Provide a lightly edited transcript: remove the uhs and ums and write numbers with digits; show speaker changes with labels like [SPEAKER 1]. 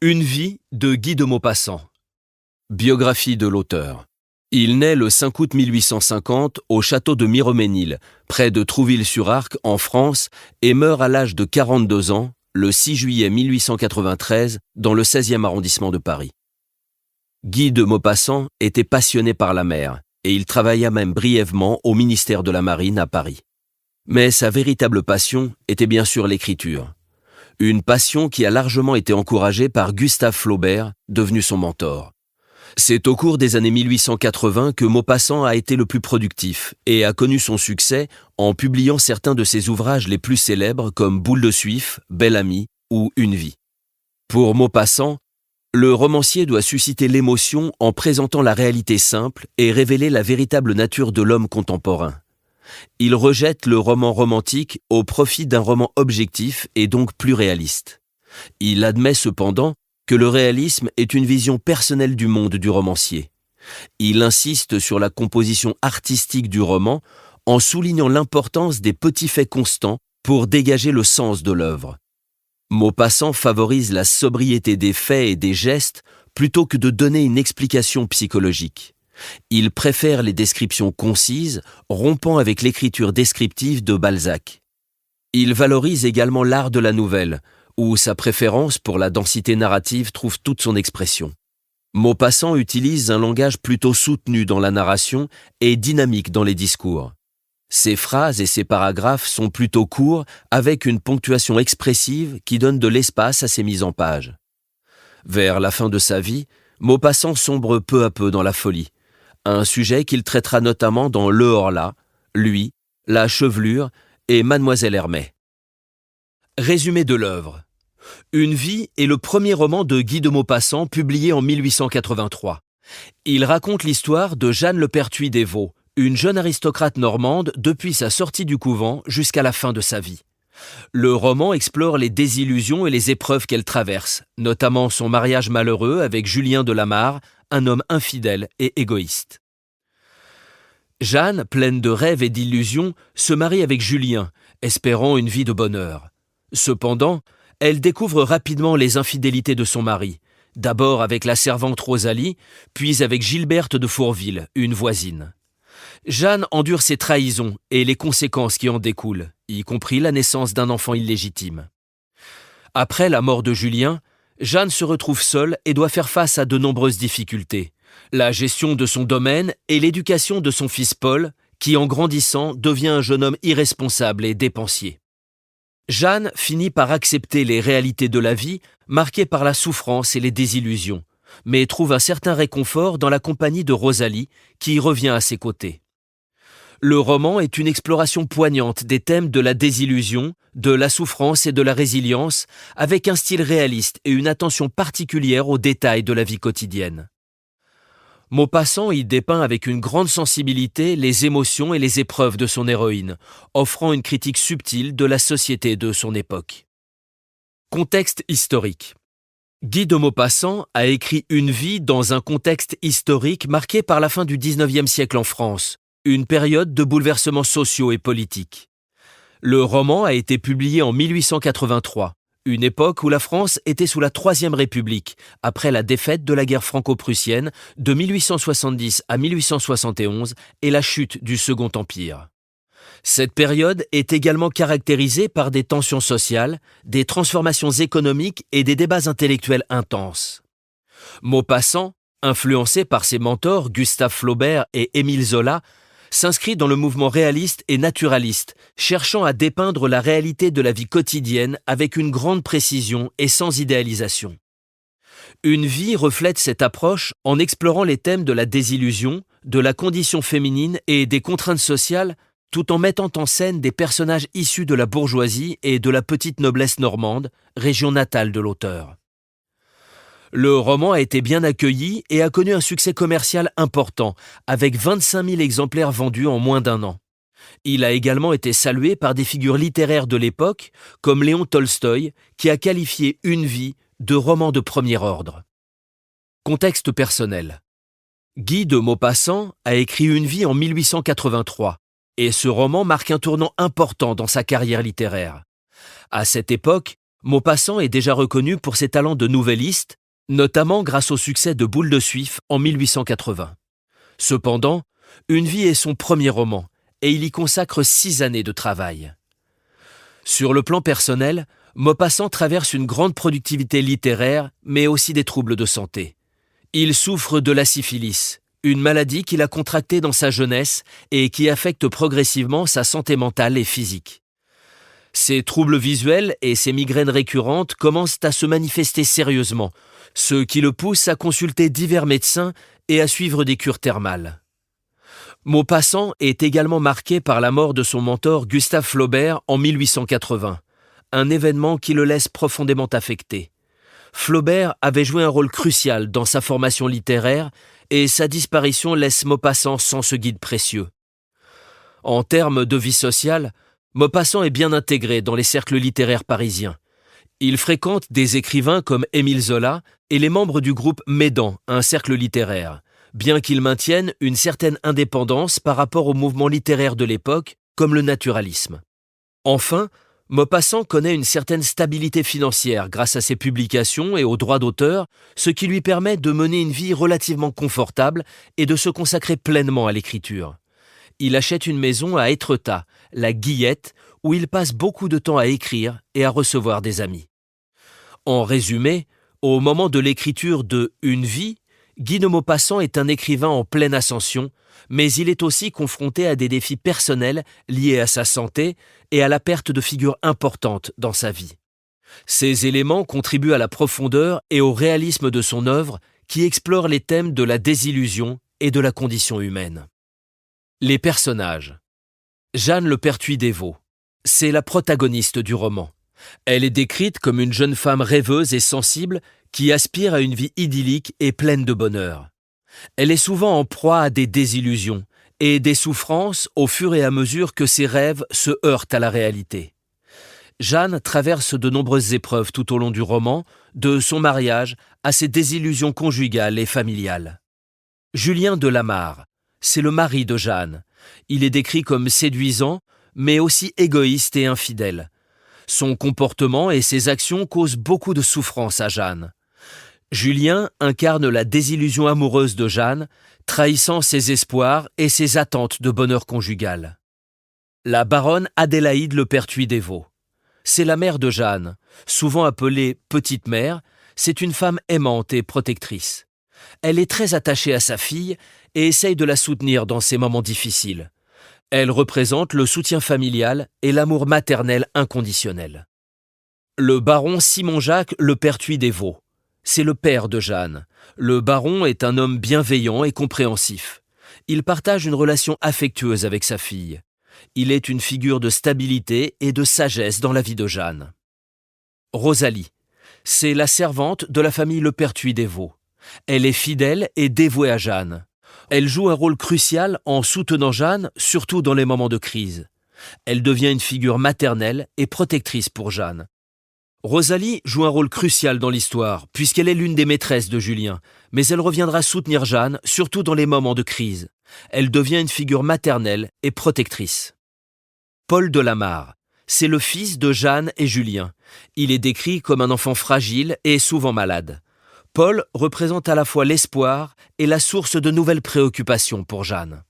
[SPEAKER 1] Une vie de Guy de Maupassant. Biographie de l'auteur. Il naît le 5 août 1850 au château de Miromesnil, près de Trouville-sur-Arc, en France, et meurt à l'âge de 42 ans, le 6 juillet 1893, dans le 16e arrondissement de Paris. Guy de Maupassant était passionné par la mer, et il travailla même brièvement au ministère de la Marine à Paris. Mais sa véritable passion était bien sûr l'écriture. Une passion qui a largement été encouragée par Gustave Flaubert, devenu son mentor. C'est au cours des années 1880 que Maupassant a été le plus productif et a connu son succès en publiant certains de ses ouvrages les plus célèbres comme Boule de Suif, Bel Ami ou Une vie. Pour Maupassant, le romancier doit susciter l'émotion en présentant la réalité simple et révéler la véritable nature de l'homme contemporain. Il rejette le roman romantique au profit d'un roman objectif et donc plus réaliste. Il admet cependant que le réalisme est une vision personnelle du monde du romancier. Il insiste sur la composition artistique du roman en soulignant l'importance des petits faits constants pour dégager le sens de l'œuvre. Maupassant favorise la sobriété des faits et des gestes plutôt que de donner une explication psychologique. Il préfère les descriptions concises, rompant avec l'écriture descriptive de Balzac. Il valorise également l'art de la nouvelle, où sa préférence pour la densité narrative trouve toute son expression. Maupassant utilise un langage plutôt soutenu dans la narration et dynamique dans les discours. Ses phrases et ses paragraphes sont plutôt courts, avec une ponctuation expressive qui donne de l'espace à ses mises en page. Vers la fin de sa vie, Maupassant sombre peu à peu dans la folie, un sujet qu'il traitera notamment dans Le Horla, Lui, La Chevelure et Mademoiselle Hermé. Résumé de l'œuvre. Une vie est le premier roman de Guy de Maupassant publié en 1883. Il raconte l'histoire de Jeanne Le Pertuis des Vaux, une jeune aristocrate normande depuis sa sortie du couvent jusqu'à la fin de sa vie. Le roman explore les désillusions et les épreuves qu'elle traverse, notamment son mariage malheureux avec Julien de la Mare, un homme infidèle et égoïste. Jeanne, pleine de rêves et d'illusions, se marie avec Julien, espérant une vie de bonheur. Cependant, elle découvre rapidement les infidélités de son mari, d'abord avec la servante Rosalie, puis avec Gilberte de Fourville, une voisine. Jeanne endure ces trahisons et les conséquences qui en découlent, y compris la naissance d'un enfant illégitime. Après la mort de Julien, Jeanne se retrouve seule et doit faire face à de nombreuses difficultés. La gestion de son domaine et l'éducation de son fils Paul, qui en grandissant devient un jeune homme irresponsable et dépensier. Jeanne finit par accepter les réalités de la vie, marquées par la souffrance et les désillusions, mais trouve un certain réconfort dans la compagnie de Rosalie, qui revient à ses côtés. Le roman est une exploration poignante des thèmes de la désillusion, de la souffrance et de la résilience, avec un style réaliste et une attention particulière aux détails de la vie quotidienne. Maupassant y dépeint avec une grande sensibilité les émotions et les épreuves de son héroïne, offrant une critique subtile de la société de son époque. Contexte historique. Guy de Maupassant a écrit Une vie dans un contexte historique marqué par la fin du XIXe siècle en France, une période de bouleversements sociaux et politiques. Le roman a été publié en 1883, une époque où la France était sous la Troisième République, après la défaite de la guerre franco-prussienne de 1870 à 1871 et la chute du Second Empire. Cette période est également caractérisée par des tensions sociales, des transformations économiques et des débats intellectuels intenses. Maupassant, influencé par ses mentors Gustave Flaubert et Émile Zola, s'inscrit dans le mouvement réaliste et naturaliste, cherchant à dépeindre la réalité de la vie quotidienne avec une grande précision et sans idéalisation. Une vie reflète cette approche en explorant les thèmes de la désillusion, de la condition féminine et des contraintes sociales, tout en mettant en scène des personnages issus de la bourgeoisie et de la petite noblesse normande, région natale de l'auteur. Le roman a été bien accueilli et a connu un succès commercial important, avec 25 000 exemplaires vendus en moins d'un an. Il a également été salué par des figures littéraires de l'époque, comme Léon Tolstoï, qui a qualifié Une vie de roman de premier ordre. Contexte personnel. Guy de Maupassant a écrit Une vie en 1883, et ce roman marque un tournant important dans sa carrière littéraire. À cette époque, Maupassant est déjà reconnu pour ses talents de nouvelliste, notamment grâce au succès de Boule de Suif en 1880. Cependant, Une vie est son premier roman, et il y consacre 6 années de travail. Sur le plan personnel, Maupassant traverse une grande productivité littéraire, mais aussi des troubles de santé. Il souffre de la syphilis, une maladie qu'il a contractée dans sa jeunesse et qui affecte progressivement sa santé mentale et physique. Ses troubles visuels et ses migraines récurrentes commencent à se manifester sérieusement, ce qui le pousse à consulter divers médecins et à suivre des cures thermales. Maupassant est également marqué par la mort de son mentor Gustave Flaubert en 1880, un événement qui le laisse profondément affecté. Flaubert avait joué un rôle crucial dans sa formation littéraire et sa disparition laisse Maupassant sans ce guide précieux. En termes de vie sociale, Maupassant est bien intégré dans les cercles littéraires parisiens. Il fréquente des écrivains comme Émile Zola et les membres du groupe Médan, un cercle littéraire, bien qu'il maintienne une certaine indépendance par rapport au mouvement littéraire de l'époque, comme le naturalisme. Enfin, Maupassant connaît une certaine stabilité financière grâce à ses publications et aux droits d'auteur, ce qui lui permet de mener une vie relativement confortable et de se consacrer pleinement à l'écriture. Il achète une maison à Étretat, la Guillette, où il passe beaucoup de temps à écrire et à recevoir des amis. En résumé, au moment de l'écriture de Une vie, Guy de Maupassant est un écrivain en pleine ascension, mais il est aussi confronté à des défis personnels liés à sa santé et à la perte de figures importantes dans sa vie. Ces éléments contribuent à la profondeur et au réalisme de son œuvre qui explore les thèmes de la désillusion et de la condition humaine. Les personnages. Jeanne Le Pertuis des Vaux. C'est la protagoniste du roman. Elle est décrite comme une jeune femme rêveuse et sensible qui aspire à une vie idyllique et pleine de bonheur. Elle est souvent en proie à des désillusions et des souffrances au fur et à mesure que ses rêves se heurtent à la réalité. Jeanne traverse de nombreuses épreuves tout au long du roman, de son mariage à ses désillusions conjugales et familiales. Julien de Lamare, c'est le mari de Jeanne. Il est décrit comme séduisant, mais aussi égoïste et infidèle. Son comportement et ses actions causent beaucoup de souffrance à Jeanne. Julien incarne la désillusion amoureuse de Jeanne, trahissant ses espoirs et ses attentes de bonheur conjugal. La baronne Adélaïde Le Pertuis des Vaux. C'est la mère de Jeanne, souvent appelée petite mère, c'est une femme aimante et protectrice. Elle est très attachée à sa fille et essaye de la soutenir dans ses moments difficiles. Elle représente le soutien familial et l'amour maternel inconditionnel. Le baron Simon-Jacques Le Pertuis des Vaux. C'est le père de Jeanne. Le baron est un homme bienveillant et compréhensif. Il partage une relation affectueuse avec sa fille. Il est une figure de stabilité et de sagesse dans la vie de Jeanne. Rosalie. C'est la servante de la famille Le Pertuis des Vaux. Elle est fidèle et dévouée à Jeanne. Elle joue un rôle crucial en soutenant Jeanne, surtout dans les moments de crise. Elle devient une figure maternelle et protectrice pour Jeanne. Rosalie joue un rôle crucial dans l'histoire, puisqu'elle est l'une des maîtresses de Julien, mais elle reviendra soutenir Jeanne, surtout dans les moments de crise. Elle devient une figure maternelle et protectrice. Paul de Lamare, c'est le fils de Jeanne et Julien. Il est décrit comme un enfant fragile et souvent malade. Paul représente à la fois l'espoir et la source de nouvelles préoccupations pour Jeanne.